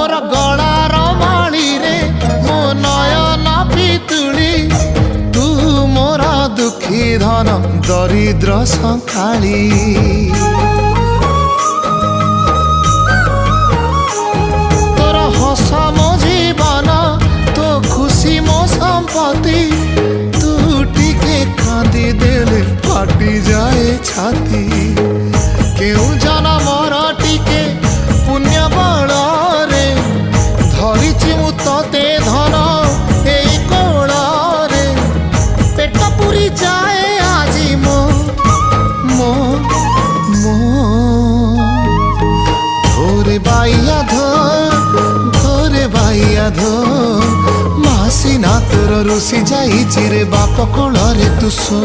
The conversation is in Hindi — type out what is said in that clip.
मोर गलार माली रे मो नयन पितुली तू मोर दुखी धन दरिद्र संकाली तोर हस मो जीवन तो खुशी मो संपत्ति तू टिके कांदी देले फाटी जाए छाती केउ जनमर टिके पुण्य बल रे धरिछि मु तते धन एई कोल रे पेट पुरी जाए आजी मो मो मो धोरे बाइया धोरे बाइया धो मासी ना तोर रुसी जाई चिरे बाप कोल रे तू सो